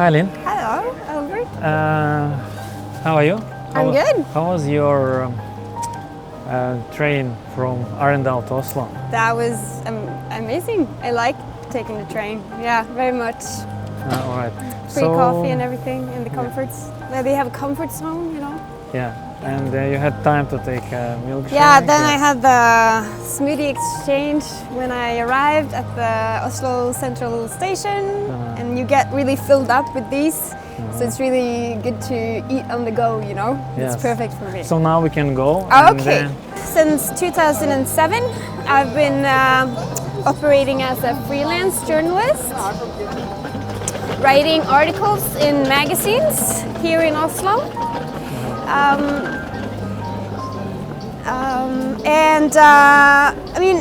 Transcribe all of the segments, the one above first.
Hi, Linn. Hello, Albert. How are you? I'm good. How was your train from Arendal to Oslo? That was amazing. I like taking the train. Yeah, very much. All right. Free coffee and everything, and the comforts. They have a comfort zone, you know. Yeah, and you had time to take a milkshake. Yeah, then I had the smoothie exchange when I arrived at the Oslo Central Station, and you get really filled up with these. So it's really good to eat on the go, you know. Yes. It's perfect for me. So now we can go. Okay. Since 2007, I've been operating as a freelance journalist, writing articles in magazines here in Oslo. I mean,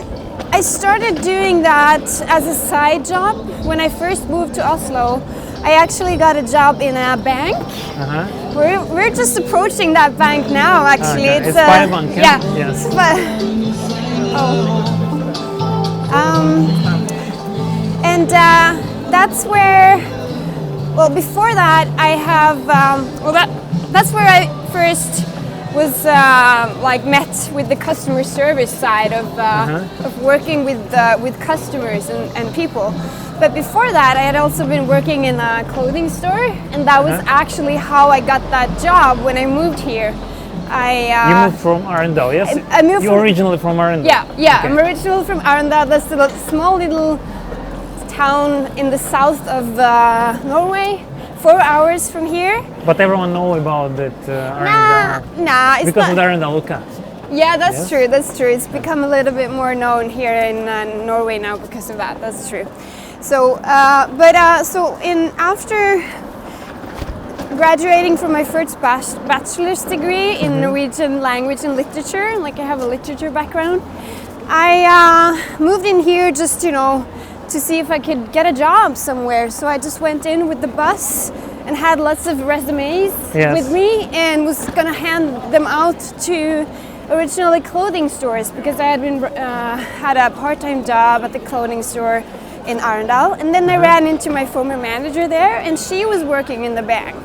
I started doing that as a side job. When I first moved to Oslo, I actually got a job in a bank. We're just approaching that bank now, actually. Okay. It's Sparebanken? Yeah. Yes. That's where, well, before that, I have, that's where I first was met with the customer service side of working with customers and people. But before that, I had also been working in a clothing store, and that was actually how I got that job when I moved here. You moved from Arendal, yes? I moved You're originally from Arendal? Yeah, Okay. I'm originally from Arendal. That's a small little town in the south of Norway, 4 hours from here. But everyone knows about that Arendal? Nah, it's because not. of the Arendal Uka. Yeah, that's Yes? true. That's true. It's become a little bit more known here in Norway now because of that. That's true. So, after graduating from my first bachelor's degree in Norwegian language and literature, like I have a literature background, I moved in here just, you know, to see if I could get a job somewhere. So I just went in with the bus and had lots of resumes with me and was gonna hand them out to originally clothing stores because I had been had a part-time job at the clothing store in Arendal, and then I ran into my former manager there, and she was working in the bank,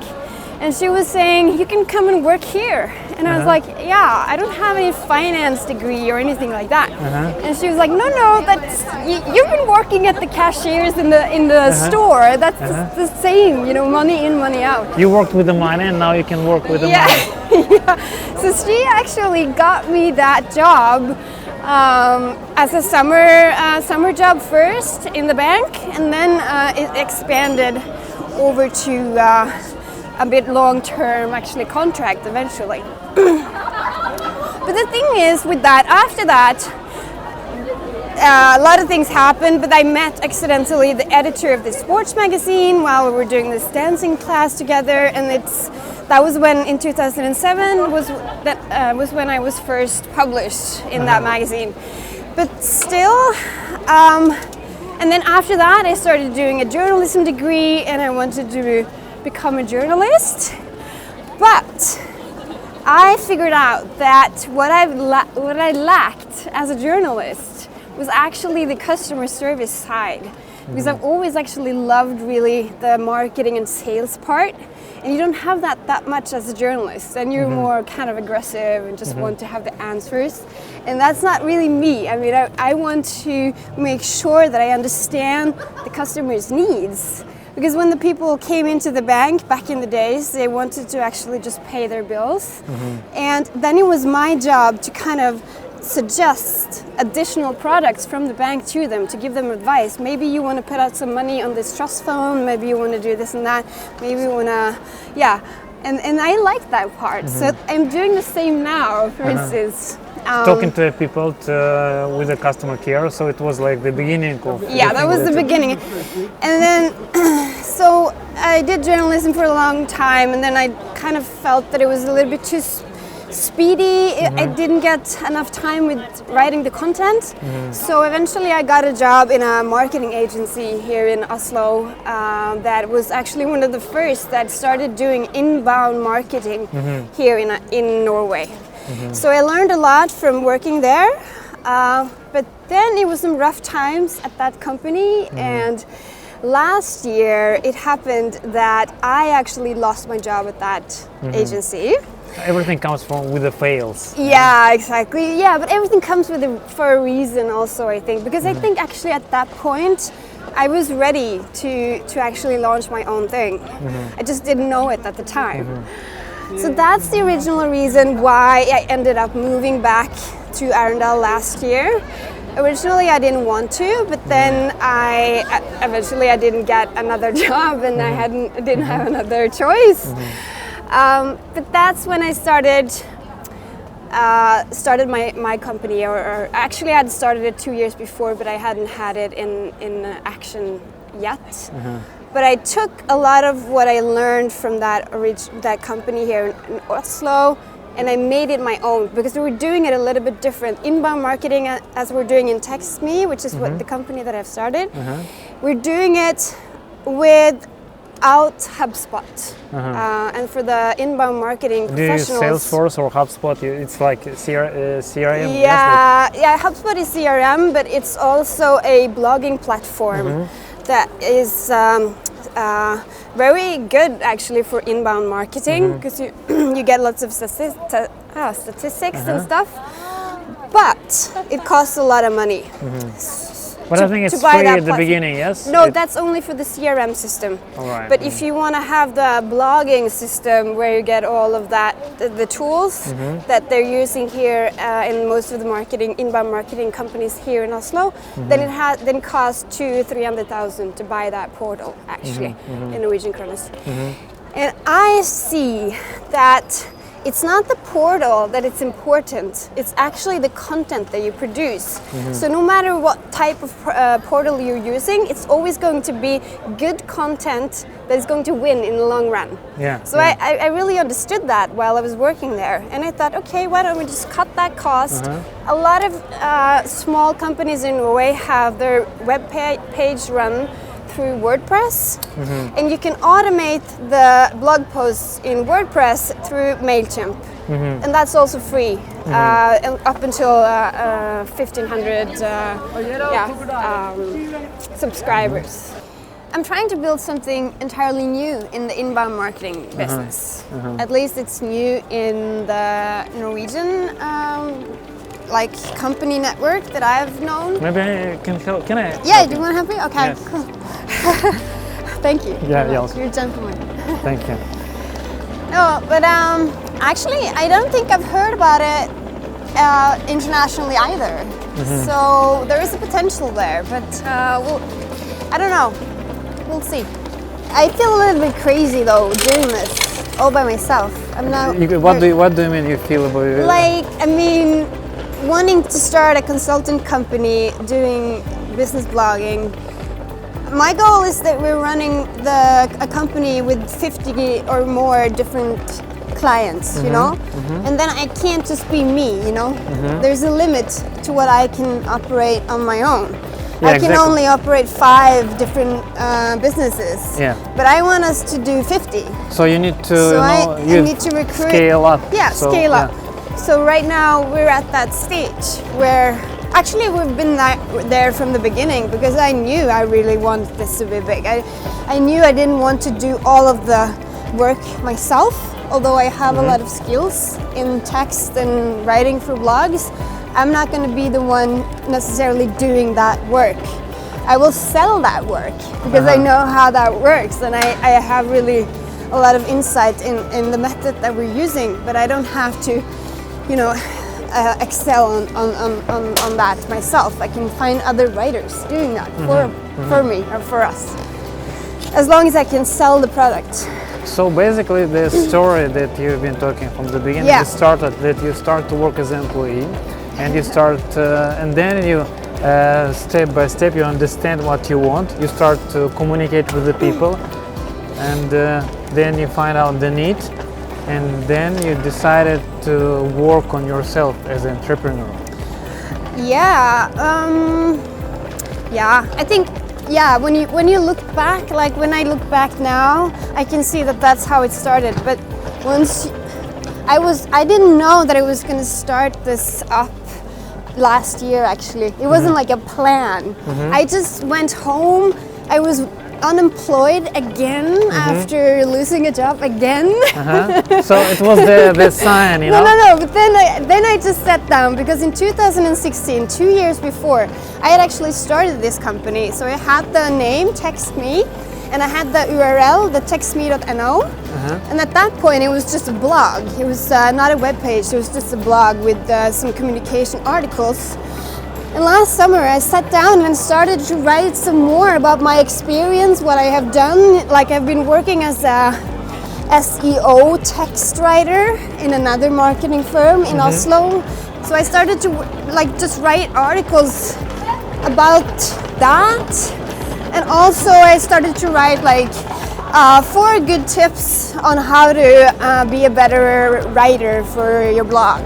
and she was saying, "You can come and work here," and I was like, "Yeah, I don't have any finance degree or anything like that," and she was like, "No, that's you've been working at the cashiers in the store. That's the same, you know, money in, money out." You worked with the money, and now you can work with the money. Yeah. So she actually got me that job as a summer job first in the bank, and then it expanded over to a bit long-term actually contract eventually. But the thing is with that, after that, a lot of things happened, but I met accidentally the editor of the sports magazine while we were doing this dancing class together, and that was when in 2007 was when I was first published in that magazine. But still, and then after that I started doing a journalism degree, and I wanted to become a journalist. But I figured out that what I lacked as a journalist was actually the customer service side, because I've always actually loved really the marketing and sales part, and you don't have that much as a journalist, and you're more kind of aggressive and just want to have the answers, and that's not really me. I mean, I want to make sure that I understand the customer's needs, because when the people came into the bank back in the days, they wanted to actually just pay their bills, and then it was my job to kind of suggest additional products from the bank to them, to give them advice. Maybe you want to put out some money on this trust fund, maybe you want to do this and that, maybe you want to, and I like that part. So I'm doing the same now, for instance. Talking to people with the customer care, so it was like the beginning of... Yeah, that was the beginning. And then, so I did journalism for a long time, and then I kind of felt that it was a little bit too speedy. I didn't get enough time with writing the content. So eventually I got a job in a marketing agency here in Oslo that was actually one of the first that started doing inbound marketing here in Norway. So I learned a lot from working there, but then it was some rough times at that company, and last year it happened that I actually lost my job at that agency. Everything comes from with the fails. Yeah, exactly. Yeah, but everything comes for a reason also, I think. Because I think actually at that point, I was ready to actually launch my own thing. I just didn't know it at the time. So that's the original reason why I ended up moving back to Arendal last year. Originally I didn't want to, but then eventually I didn't get another job and I didn't have another choice. But that's when I started my company, or actually I had started it 2 years before, but I hadn't had it in action yet. But I took a lot of what I learned from that company here in Oslo, and I made it my own, because we were doing it a little bit different. Inbound marketing, as we're doing in TextMe, which is what the company that I've started, we're doing it without HubSpot. And for the inbound marketing professionals. Do you use Salesforce or HubSpot? It's like CRM? Yeah, HubSpot is CRM, but it's also a blogging platform that is very good actually for inbound marketing, because you get lots of statistics and stuff, but it costs a lot of money. But I think it's free at the beginning, yes? No, that's only for the CRM system. All right. But if you want to have the blogging system where you get all of that, the tools that they're using here in most of the inbound marketing companies here in Oslo, then it costs 200,000-300,000 to buy that portal, actually, in Norwegian kroner. And I see that it's not the portal that it's important, it's actually the content that you produce. So no matter what type of portal you're using, it's always going to be good content that is going to win in the long run. So I really understood that while I was working there. And I thought, okay, why don't we just cut that cost? A lot of small companies in Norway have their web page run through WordPress, and you can automate the blog posts in WordPress through MailChimp, and that's also free, and up until 1,500 subscribers. I'm trying to build something entirely new in the inbound marketing business. At least it's new in the Norwegian company network that I've known. Maybe I can help. Can I? Yeah, do you want to help me? Okay, yes. Cool. Thank you. Yeah, You're a gentleman. Thank you. No, but actually, I don't think I've heard about it internationally either. So there is a potential there, but I don't know. We'll see. I feel a little bit crazy though doing this all by myself. I'm not. What do you mean you feel about it? Like, I mean, wanting to start a consultant company doing business blogging. My goal is that we're running a company with 50 or more different clients, you know? And then I can't just be me, you know? There's a limit to what I can operate on my own. Yeah, I can only operate 5 different businesses, but I want us to do 50. So you need to, I need to recruit, scale up. Yeah, scale up. So right now we're at that stage where actually we've been there from the beginning, because I knew I really wanted this to be big. I knew I didn't want to do all of the work myself, although I have a lot of skills in text and writing for blogs. I'm not going to be the one necessarily doing that work. I will sell that work because I know how that works, and I have really a lot of insight in the method that we're using, but I don't have to, you know, excel on that myself. I can find other writers doing that for me or for us, as long as I can sell the product. So basically the story that you've been talking from the beginning, it started that you start to work as an employee, and you start and then you step by step you understand what you want, you start to communicate with the people, and then you find out the need, and then you decided to work on yourself as an entrepreneur. I think when you look back, like when I look back now, I can see that that's how it started. But I didn't know that I was going to start this up last year. Actually, it wasn't like a plan. I just went home. I was unemployed again after losing a job again. So it was the sign, you know? No. But then I just sat down because in 2016, 2 years before, I had actually started this company. So I had the name Text Me, and I had the URL, the textme.no. And at that point, it was just a blog. It was not a web page. It was just a blog with some communication articles. And last summer I sat down and started to write some more about my experience, what I have done. Like I've been working as a SEO text writer in another marketing firm in Oslo. So I started to just write articles about that. And also I started to write 4 good tips on how to be a better writer for your blog.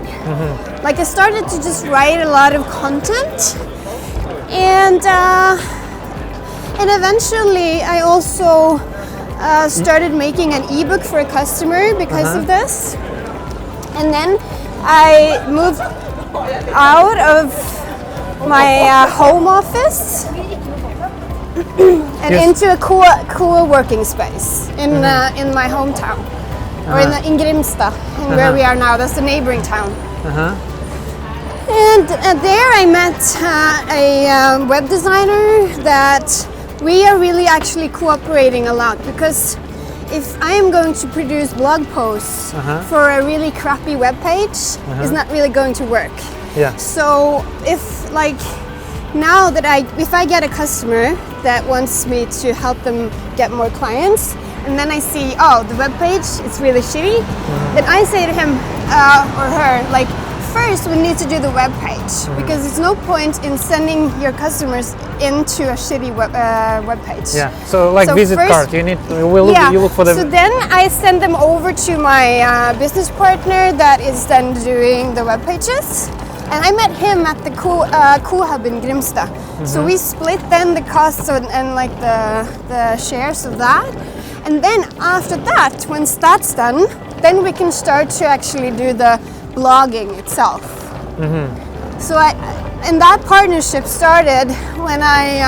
I started to just write a lot of content, and eventually I also started making an ebook for a customer because of this. And then I moved out of my home office and into a cool working space in my hometown, or in Grimstad, where we are now. That's the neighboring town. And there I met a web designer that we are really actually cooperating a lot, because if I am going to produce blog posts for a really crappy web page, it's not really going to work. Yeah. So if I get a customer that wants me to help them get more clients, and then I see, the web page is really shitty, then I say to him or her, first we need to do the web page, because there's no point in sending your customers into a shitty web page. Yeah. So visit card, you look for the. So then I send them over to my business partner that is then doing the web pages. And I met him at the Hub in Grimstad. So we split then the costs and the shares of that. And then after that, once that's done, then we can start to actually do the blogging itself. So and that partnership started when I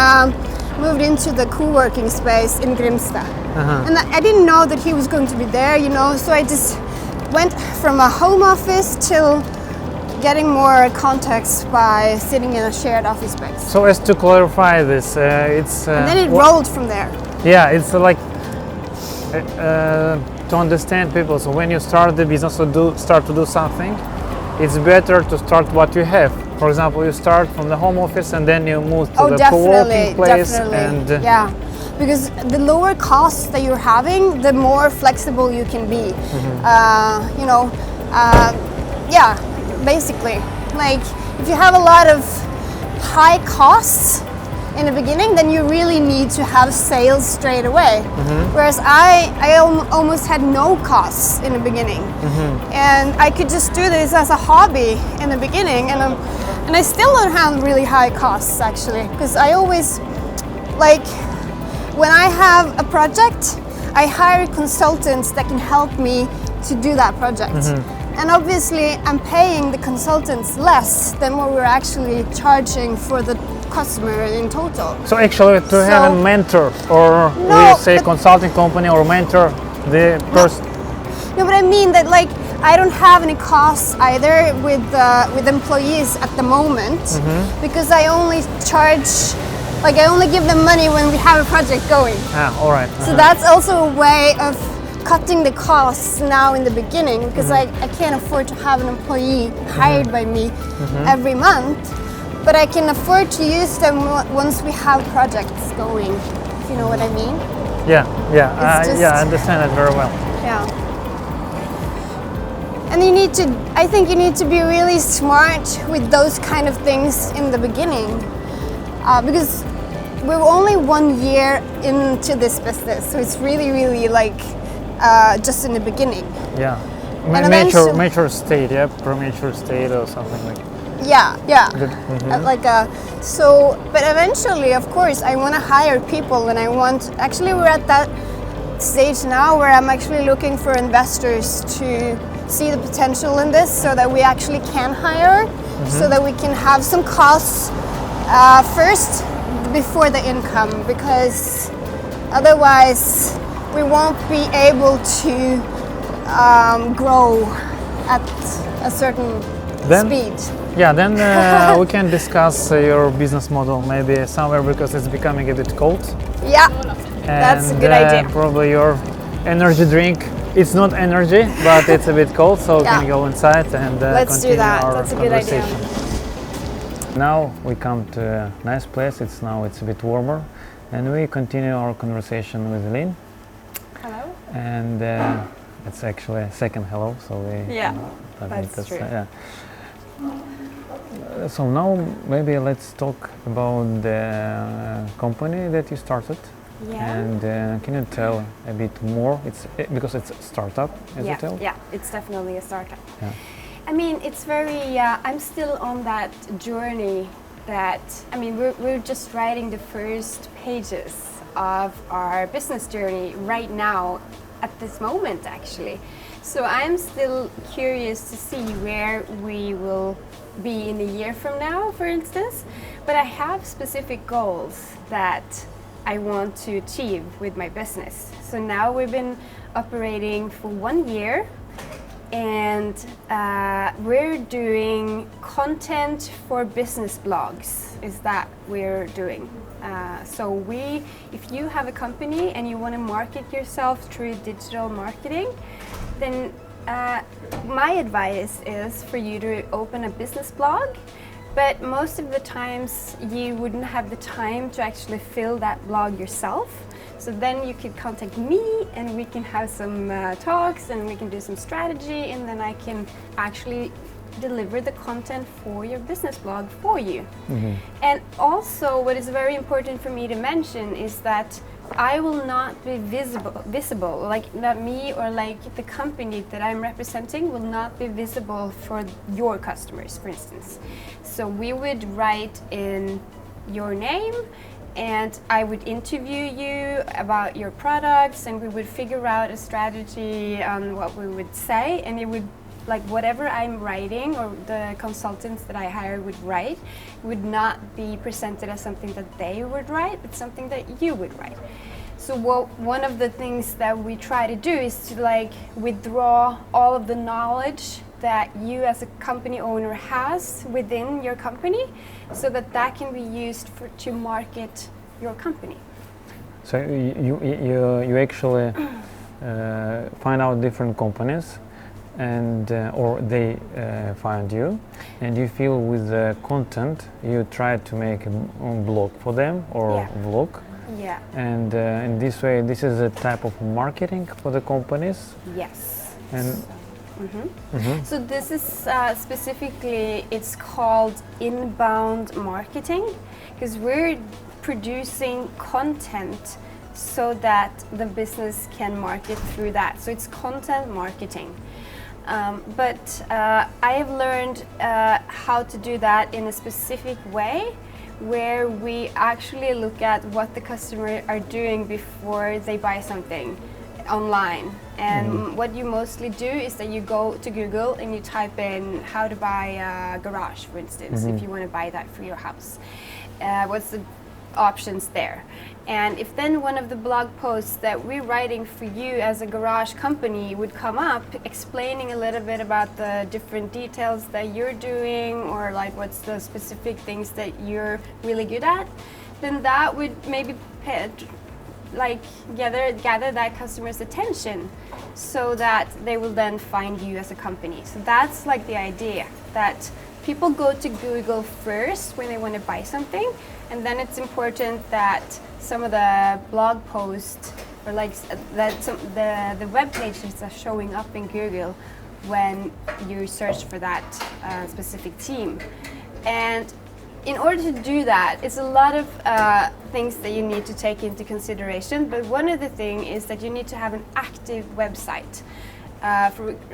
moved into the co-working space in Grimstad. And I didn't know that he was going to be there, so I just went from a home office till getting more contacts by sitting in a shared office space. So as to clarify this, it's... and then it rolled from there. Yeah, it's to understand people. So when you start the business or start to do something, it's better to start what you have. For example, you start from the home office and then you move to the co-working place. And yeah, because the lower costs that you're having, the more flexible you can be. Yeah, basically. If you have a lot of high costs in the beginning, then you really need to have sales straight away. Whereas I almost had no costs in the beginning, and I could just do this as a hobby in the beginning, and I still don't have really high costs actually, because I always when I have a project, I hire consultants that can help me to do that project. And obviously I'm paying the consultants less than what we're actually charging for the customer in total. So actually to have a mentor, or we say consulting company or mentor, the person. No, but I mean that I don't have any costs either with employees at the moment, because I only charge, I only give them money when we have a project going. All right. So that's also a way of cutting the costs now in the beginning, because I can't afford to have an employee hired by me every month, but I can afford to use them once we have projects going, if you know what I mean. Yeah, I understand that very well. Yeah. And I think you need to be really smart with those kind of things in the beginning, because we're only 1 year into this business, so it's really, really just in the beginning. Yeah. Mature state, premature state or something like that. Yeah. But eventually, of course, I want to hire people, and actually we're at that stage now where I'm actually looking for investors to see the potential in this, so that we actually can hire, so that we can have some costs first before the income, because Otherwise, we won't be able to grow at a certain speed. Yeah, then we can discuss your business model maybe somewhere, because it's becoming a bit cold. Yeah, that's a good idea. Probably your energy drink. It's not energy, but it's a bit cold, so we can go inside and let's continue do that. our That's a good idea. Now we come to a nice place. It's a bit warmer, and we continue our conversation with Linn. Hello. And it's actually a second hello, so we. Yeah, that's true. Yeah. So now maybe let's talk about the company that you started. Yeah. And can you tell a bit more? Because it's a startup, as you tell. Yeah, it's definitely a startup. Yeah. I mean, it's very. I'm still on that journey. We're just writing the first pages of our business journey right now, at this moment, actually. So I'm still curious to see where we will be in a year from now, for instance. But I have specific goals that I want to achieve with my business. So now we've been operating for 1 year, and we're doing content for business blogs. Is that we're doing? If you have a company and you want to market yourself through digital marketing, then my advice is for you to open a business blog. But most of the times you wouldn't have the time to actually fill that blog yourself. So then you could contact me and we can have some talks and we can do some strategy, and then I can actually deliver the content for your business blog for you. Mm-hmm. And also what is very important for me to mention is that I will not be visible, like not me or like the company that I'm representing will not be visible for your customers, for instance. So we would write in your name, and I would interview you about your products, and we would figure out a strategy on what we would say, and it would, like, whatever I'm writing or the consultants that I hire would write would not be presented as something that they would write, but something that you would write. So one of the things that we try to do is to withdraw all of the knowledge that you as a company owner has within your company, so that can be used to market your company. So you actually find out different companies, and or they find you, and you feel with the content you try to make a blog for them or vlog. Yeah. And in this way, this is a type of marketing for the companies. Yes. And so this is specifically, it's called inbound marketing, because we're producing content so that the business can market through that. So it's content marketing. But I have learned how to do that in a specific way, where we actually look at what the customer are doing before they buy something online. And what you mostly do is that you go to Google and you type in how to buy a garage, for instance, if you want to buy that for your house. What's the options there? And if then one of the blog posts that we're writing for you as a garage company would come up explaining a little bit about the different details that you're doing, or like what's the specific things that you're really good at, then that would maybe gather that customer's attention, so that they will then find you as a company. So that's like the idea, that people go to Google first when they want to buy something, and then it's important that some of the blog posts or the web pages are showing up in Google when you search for that specific team. And in order to do that, it's a lot of things that you need to take into consideration, but one of the things is that you need to have an active website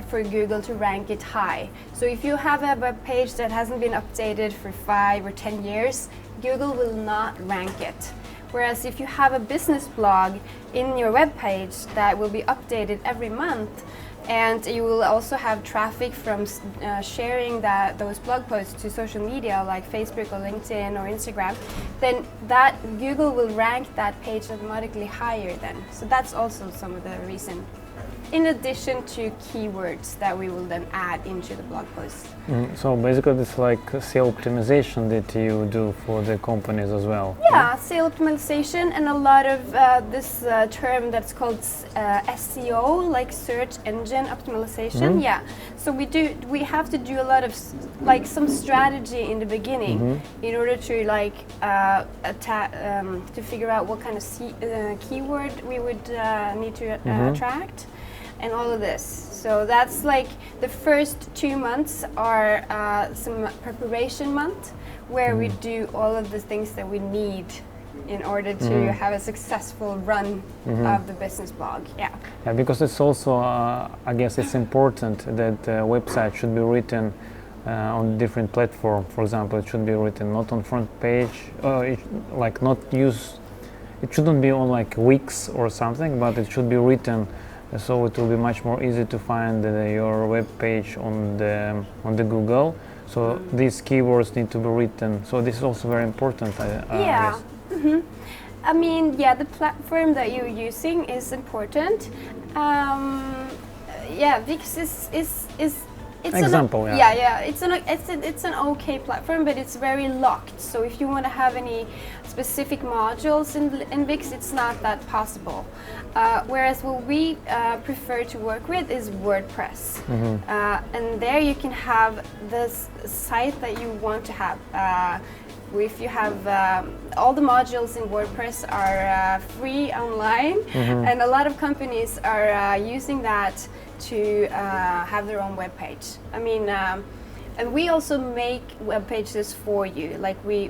for Google to rank it high. So if you have a web page that hasn't been updated for 5 or 10 years, Google will not rank it. Whereas if you have a business blog in your web page that will be updated every month, and you will also have traffic from sharing those blog posts to social media like Facebook or LinkedIn or Instagram, then that Google will rank that page automatically higher then. So that's also some of the reason, in addition to keywords that we will then add into the blog post. So basically it's like SEO optimization that you do for the companies as well. Yeah, SEO optimization, and a lot of this term that's called SEO, like search engine optimization. Yeah, so we have to do a lot of like some strategy in the beginning in order to like to figure out what kind of keyword we would need to attract. And all of this. So that's like the first 2 months are some preparation month where we do all of the things that we need in order to have a successful run of the business blog. Yeah, because it's also, I guess it's important that the website should be written on different platform. For example, it should be written not on front page, it shouldn't be on like Wix or something, but it should be written so it will be much more easy to find your web page on the Google. So these keywords need to be written. So this is also very important. Yeah. I mean, yeah, the platform that you're using is important. Yeah, Wix is it's example. It's an okay platform, but it's very locked. So if you want to have any specific modules in Wix, it's not that possible. Whereas what we prefer to work with is WordPress, and there you can have this site that you want to have. If you have all the modules in WordPress are free online, and a lot of companies are using that to have their own web page. I mean, and we also make web pages for you. Like we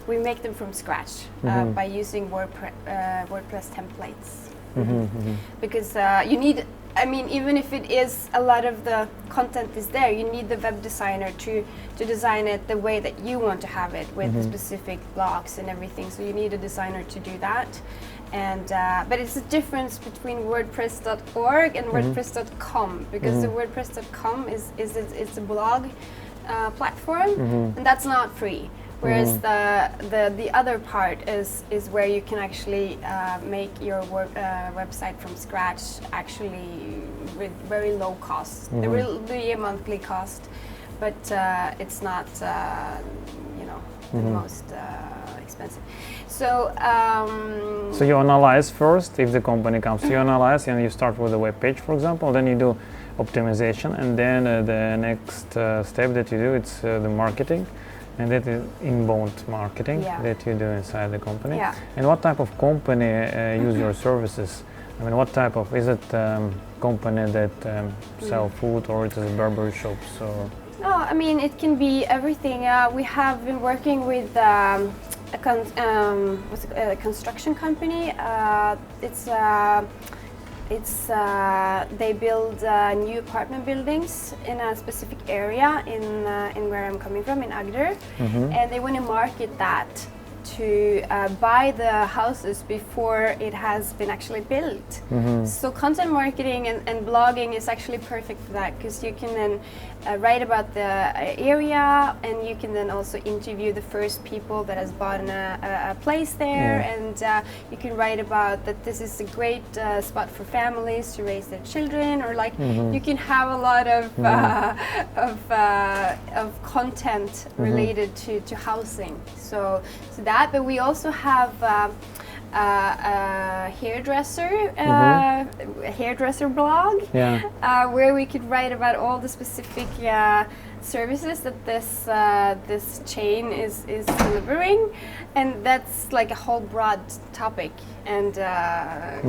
make them from scratch by using WordPress templates. Because you need, I mean, even if it is a lot of the content is there, you need the web designer to design it the way that you want to have it with specific blocks and everything. So you need a designer to do that. And but it's a difference between WordPress.org and WordPress.com, because the WordPress.com is a blog platform, and that's not free. Whereas the other part is where you can actually make your website from scratch, actually with very low cost. There will be a monthly cost, but it's not the most expensive. So so you analyze first. If the company comes to you, analyze, and you start with a web page, for example. Then you do optimization, and then the next step that you do, it's the marketing. And that is inbound marketing that you do inside the company. Yeah. And what type of company use your services? I mean, what type of, is it company that sell food, or it is barber shops? Or? No, I mean, it can be everything. We have been working with a construction company. They build new apartment buildings in a specific area in where I'm coming from, in Agder, and they want to market that to buy the houses before it has been actually built. So content marketing and blogging is actually perfect for that, because you can then write about the area, and you can then also interview the first people that has bought a place there, and you can write about that this is a great spot for families to raise their children, or like you can have a lot of content related to housing. So that, but we also have a hairdresser blog, where we could write about all the specific services that this chain is delivering, and that's like a whole broad topic, and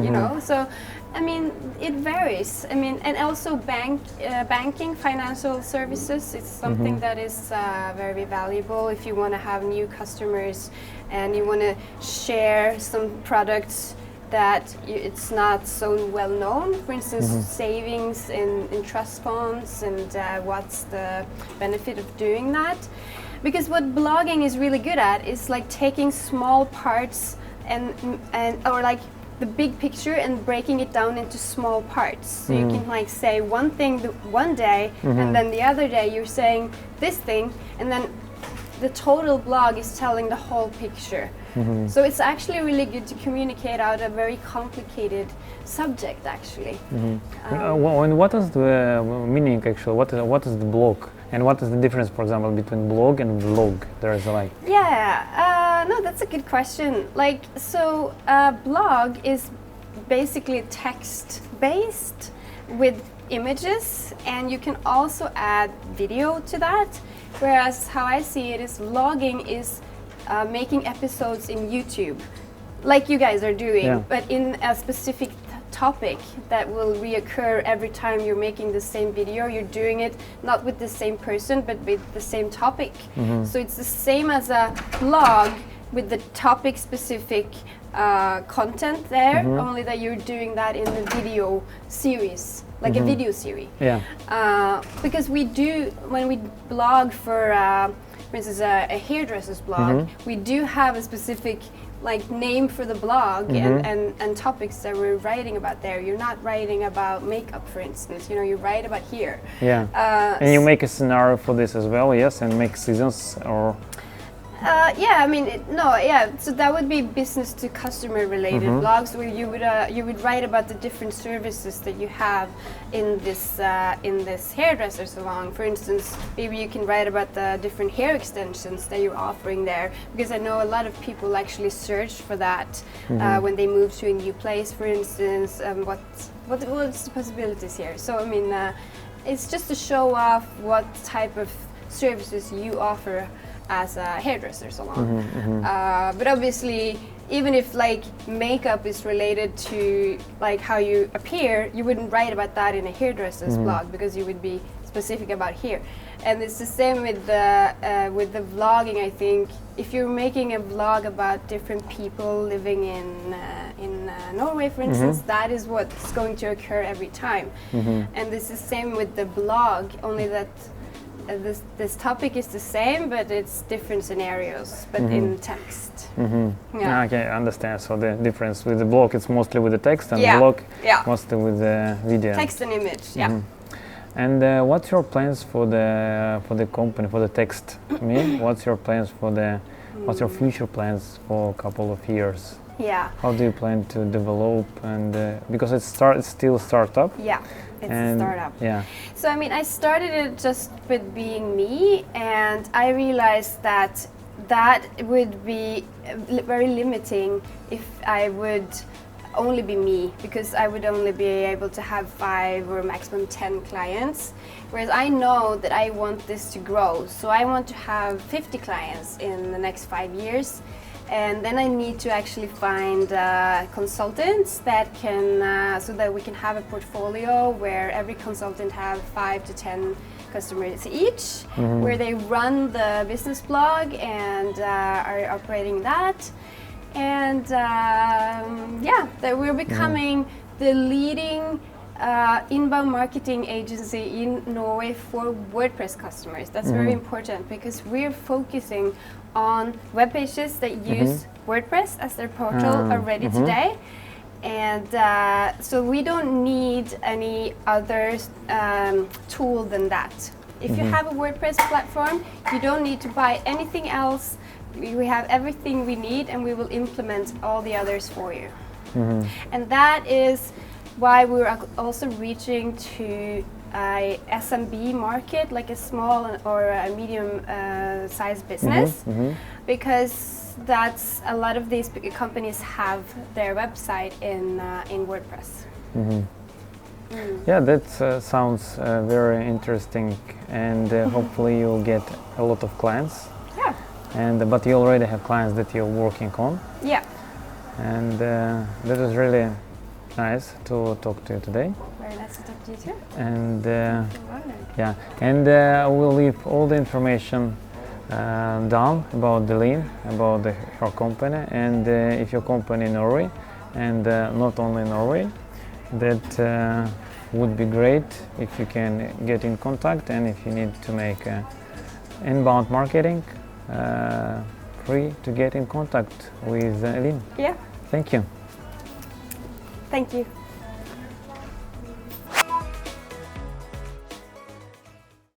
you know, so I mean, it varies. I mean, and also banking, financial services, it's something that is very valuable if you want to have new customers and you want to share some products that it's not so well known. For instance, savings in trust funds, and what's the benefit of doing that? Because what blogging is really good at is like taking small parts and or like the big picture and breaking it down into small parts. So you can like say one thing one day, and then the other day you're saying this thing, and then the total blog is telling the whole picture. So it's actually really good to communicate out a very complicated subject, actually. And what is the meaning actually? What is the blog? And what is the difference, for example, between blog and vlog? There is like... Yeah, no, that's a good question. Like, so blog is basically text-based with images, and you can also add video to that. Whereas how I see it is vlogging is making episodes in YouTube, like you guys are doing, but in a specific topic that will reoccur every time you're making the same video. You're doing it not with the same person, but with the same topic. So it's the same as a blog with the topic specific content there, only that you're doing that in a video series, like a video series. Because we do, when we blog for instance, a hairdresser's blog, we do have a specific like name for the blog and topics that we're writing about there. You're not writing about makeup, for instance. You know, you write about hair. And you make a scenario for this as well, yes, and make seasons or... yeah, I mean, so that would be business to customer related blogs where you would write about the different services that you have in this hairdresser salon. For instance, maybe you can write about the different hair extensions that you're offering there, because I know a lot of people actually search for that when they move to a new place, for instance. What's the possibilities here? So I mean, it's just to show off what type of services you offer as a hairdresser salon. But obviously, even if like makeup is related to like how you appear, you wouldn't write about that in a hairdresser's blog, because you would be specific about hair. And it's the same with the vlogging. I think if you're making a vlog about different people living in Norway, for instance, that is what's going to occur every time. And it's the same with the blog, only that this topic is the same, but it's different scenarios, but in text. Okay, I understand. So the difference with the blog, it's mostly with the text, and the blog mostly with the video. Text and image, And what's your plans for the company, for the text? What's your plans for what's your future plans for a couple of years? How do you plan to develop, and because it's still startup? It's a startup. So I mean, I started it just with being me, and I realized that would be very limiting if I would only be me, because I would only be able to have 5 or maximum 10 clients. Whereas I know that I want this to grow, so I want to have 50 clients in the next 5 years. And then I need to actually find consultants that can, so that we can have a portfolio where every consultant have 5 to 10 customers each, where they run the business blog and are operating that. And that we're becoming the leading inbound marketing agency in Norway for WordPress customers. That's very important, because we're focusing on web pages that use WordPress as their portal already today. And so we don't need any other tool than that. If you have a WordPress platform, you don't need to buy anything else. We have everything we need, and we will implement all the others for you. And that is why we're also reaching to a SMB market, like a small or a medium sized business, because that's a lot of these big companies have their website in WordPress. Yeah, that sounds very interesting, and hopefully you'll get a lot of clients. But you already have clients that you're working on. And that was really nice to talk to you today. Very nice to talk to you too. And I will leave all the information down about Linn, about her company, and if your company in Norway, and not only in Norway, that would be great if you can get in contact, and if you need to make inbound marketing, free to get in contact with Linn. Yeah. Thank you. Thank you.